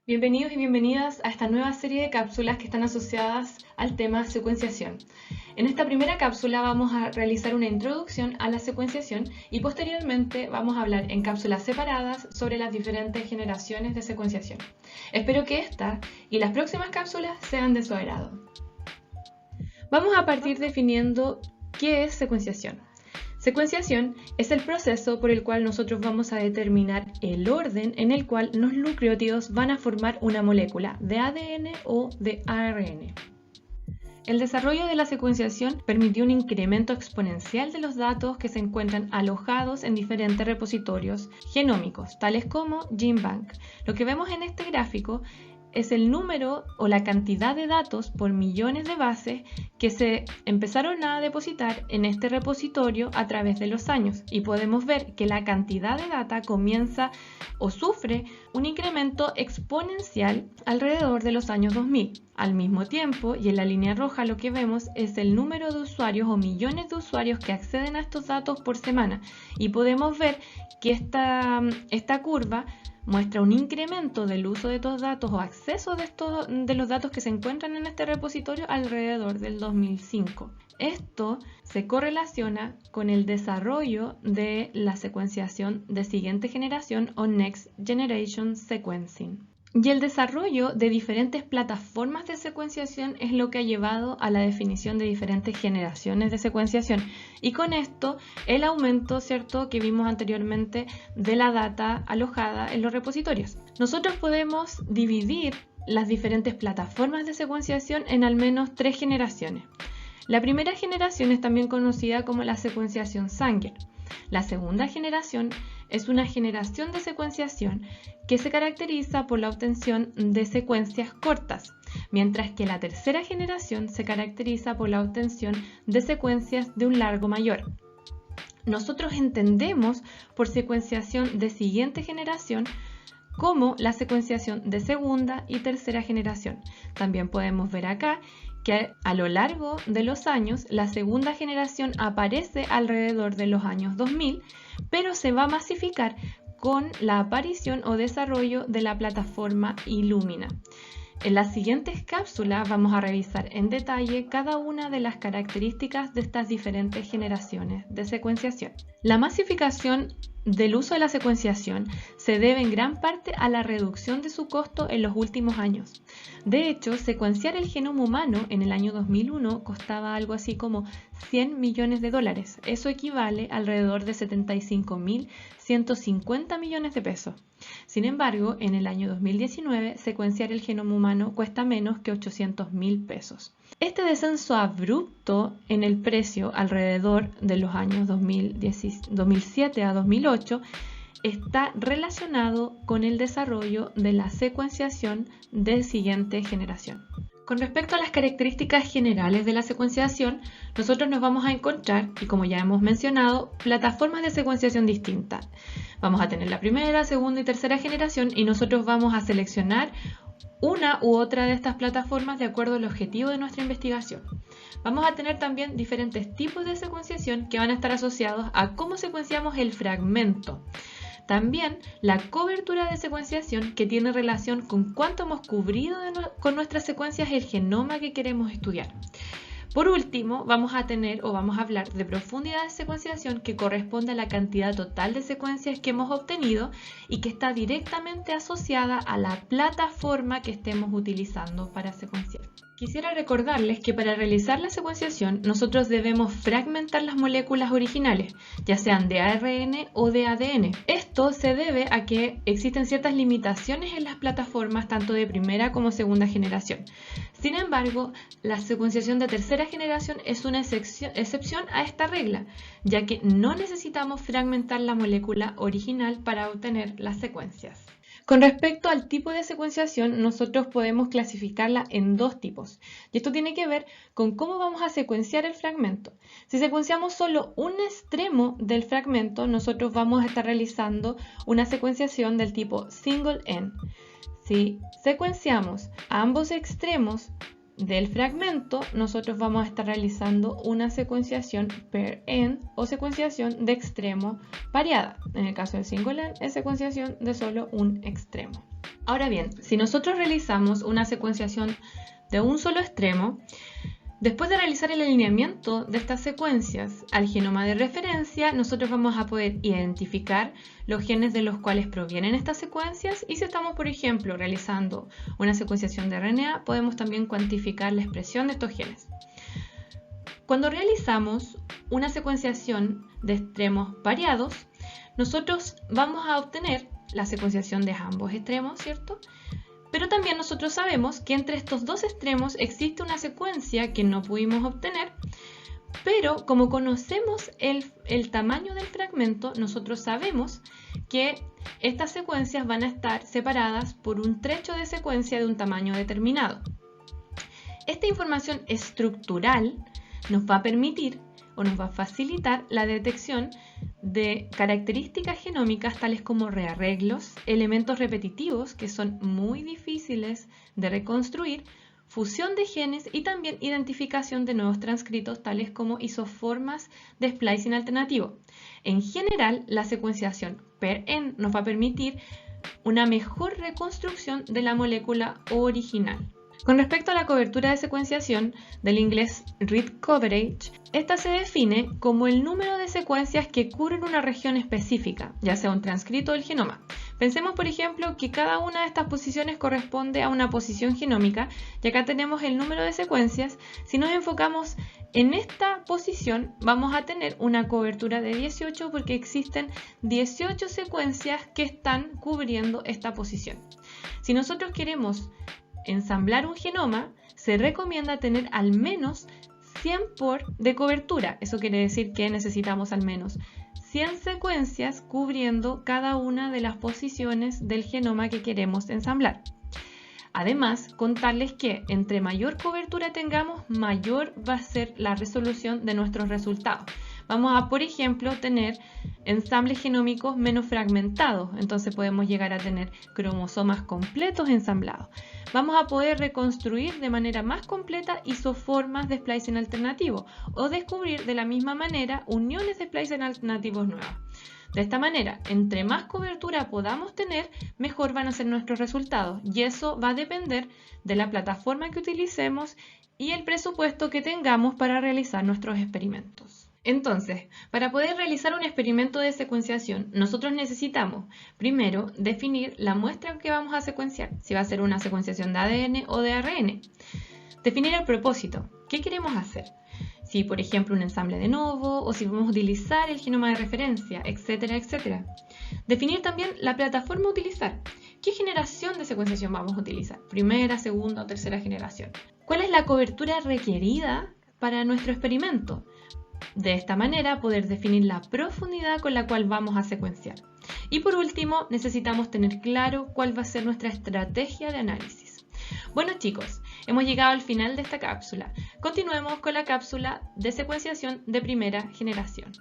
Bienvenidos y bienvenidas a esta nueva serie de cápsulas que están asociadas al tema secuenciación. En esta primera cápsula vamos a realizar una introducción a la secuenciación y posteriormente vamos a hablar en cápsulas separadas sobre las diferentes generaciones de secuenciación. Espero que esta y las próximas cápsulas sean de su agrado. Vamos a partir definiendo qué es secuenciación. Secuenciación es el proceso por el cual nosotros vamos a determinar el orden en el cual los nucleótidos van a formar una molécula de ADN o de ARN. El desarrollo de la secuenciación permitió un incremento exponencial de los datos que se encuentran alojados en diferentes repositorios genómicos, tales como GenBank. Lo que vemos en este gráfico es el número o la cantidad de datos por millones de bases que se empezaron a depositar en este repositorio a través de los años, y podemos ver que la cantidad de data comienza o sufre un incremento exponencial alrededor de los años 2000. Al mismo tiempo, y en la línea roja lo que vemos es el número de usuarios o millones de usuarios que acceden a estos datos por semana, y podemos ver que esta curva muestra un incremento del uso de estos datos o acceso de los datos que se encuentran en este repositorio alrededor del 2005. Esto se correlaciona con el desarrollo de la secuenciación de siguiente generación o Next Generation Sequencing. Y el desarrollo de diferentes plataformas de secuenciación es lo que ha llevado a la definición de diferentes generaciones de secuenciación, y con esto el aumento, ¿cierto?, que vimos anteriormente de la data alojada en los repositorios. Nosotros podemos dividir las diferentes plataformas de secuenciación en al menos 3 generaciones. La primera generación es también conocida como la secuenciación Sanger. La segunda generación es una generación de secuenciación que se caracteriza por la obtención de secuencias cortas, mientras que la tercera generación se caracteriza por la obtención de secuencias de un largo mayor. Nosotros entendemos por secuenciación de siguiente generación como la secuenciación de segunda y tercera generación. También podemos ver acá que a lo largo de los años la segunda generación aparece alrededor de los años 2000, pero se va a masificar con la aparición o desarrollo de la plataforma Illumina. En las siguientes cápsulas vamos a revisar en detalle cada una de las características de estas diferentes generaciones de secuenciación. La masificación del uso de la secuenciación se debe en gran parte a la reducción de su costo en los últimos años. De hecho, secuenciar el genoma humano en el año 2001 costaba algo así como $100 millones. Eso equivale a alrededor de 75.150 millones de pesos. Sin embargo, en el año 2019, secuenciar el genoma humano cuesta menos que 800.000 pesos. Este descenso abrupto en el precio alrededor de los años 2007 a 2008 está relacionado con el desarrollo de la secuenciación de siguiente generación. Con respecto a las características generales de la secuenciación, nosotros nos vamos a encontrar, y como ya hemos mencionado, plataformas de secuenciación distintas. Vamos a tener la primera, segunda y tercera generación, y nosotros vamos a seleccionar una u otra de estas plataformas de acuerdo al objetivo de nuestra investigación. Vamos a tener también diferentes tipos de secuenciación que van a estar asociados a cómo secuenciamos el fragmento. También la cobertura de secuenciación, que tiene relación con cuánto hemos cubrido con nuestras secuencias el genoma que queremos estudiar. Por último, vamos a hablar de profundidad de secuenciación, que corresponde a la cantidad total de secuencias que hemos obtenido y que está directamente asociada a la plataforma que estemos utilizando para secuenciar. Quisiera recordarles que para realizar la secuenciación nosotros debemos fragmentar las moléculas originales, ya sean de ARN o de ADN. Esto se debe a que existen ciertas limitaciones en las plataformas tanto de primera como segunda generación. Sin embargo, la secuenciación de tercera generación es una excepción a esta regla, ya que no necesitamos fragmentar la molécula original para obtener las secuencias. Con respecto al tipo de secuenciación, nosotros podemos clasificarla en 2 tipos, y esto tiene que ver con cómo vamos a secuenciar el fragmento. Si secuenciamos solo un extremo del fragmento, nosotros vamos a estar realizando una secuenciación del tipo single end. Si secuenciamos ambos extremos del fragmento, nosotros vamos a estar realizando una secuenciación pair-end o secuenciación de extremo variada. En el caso del single end es secuenciación de solo un extremo. Ahora bien, si nosotros realizamos una secuenciación de un solo extremo, después de realizar el alineamiento de estas secuencias al genoma de referencia, nosotros vamos a poder identificar los genes de los cuales provienen estas secuencias y si estamos, por ejemplo, realizando una secuenciación de RNA, podemos también cuantificar la expresión de estos genes. Cuando realizamos una secuenciación de extremos variados, nosotros vamos a obtener la secuenciación de ambos extremos, ¿cierto? Pero también nosotros sabemos que entre estos dos extremos existe una secuencia que no pudimos obtener, pero como conocemos el tamaño del fragmento, nosotros sabemos que estas secuencias van a estar separadas por un trecho de secuencia de un tamaño determinado. Esta información estructural nos va a permitir o nos va a facilitar la detección de características genómicas tales como rearreglos, elementos repetitivos que son muy difíciles de reconstruir, fusión de genes y también identificación de nuevos transcritos tales como isoformas de splicing alternativo. En general, la secuenciación pair-end nos va a permitir una mejor reconstrucción de la molécula original. Con respecto a la cobertura de secuenciación, del inglés read coverage, esta se define como el número de secuencias que cubren una región específica, ya sea un transcrito del genoma. Pensemos, por ejemplo, que cada una de estas posiciones corresponde a una posición genómica, y acá tenemos el número de secuencias. Si nos enfocamos en esta posición, vamos a tener una cobertura de 18 porque existen 18 secuencias que están cubriendo esta posición. Si nosotros queremos ensamblar un genoma, se recomienda tener al menos 100 por de cobertura. Eso quiere decir que necesitamos al menos 100 secuencias cubriendo cada una de las posiciones del genoma que queremos ensamblar. Además, contarles que entre mayor cobertura tengamos, mayor va a ser la resolución de nuestros resultados. Vamos a, por ejemplo, tener ensambles genómicos menos fragmentados, entonces podemos llegar a tener cromosomas completos ensamblados. Vamos a poder reconstruir de manera más completa isoformas de splicing alternativo o descubrir de la misma manera uniones de splicing alternativos nuevas. De esta manera, entre más cobertura podamos tener, mejor van a ser nuestros resultados, y eso va a depender de la plataforma que utilicemos y el presupuesto que tengamos para realizar nuestros experimentos. Entonces, para poder realizar un experimento de secuenciación, nosotros necesitamos, primero, definir la muestra que vamos a secuenciar, si va a ser una secuenciación de ADN o de ARN. Definir el propósito, ¿qué queremos hacer? Si, por ejemplo, un ensamble de novo, o si vamos a utilizar el genoma de referencia, etcétera, etcétera. Definir también la plataforma a utilizar. ¿Qué generación de secuenciación vamos a utilizar? ¿Primera, segunda o tercera generación? ¿Cuál es la cobertura requerida para nuestro experimento? De esta manera poder definir la profundidad con la cual vamos a secuenciar. Y por último, necesitamos tener claro cuál va a ser nuestra estrategia de análisis. Bueno chicos, hemos llegado al final de esta cápsula. Continuemos con la cápsula de secuenciación de primera generación.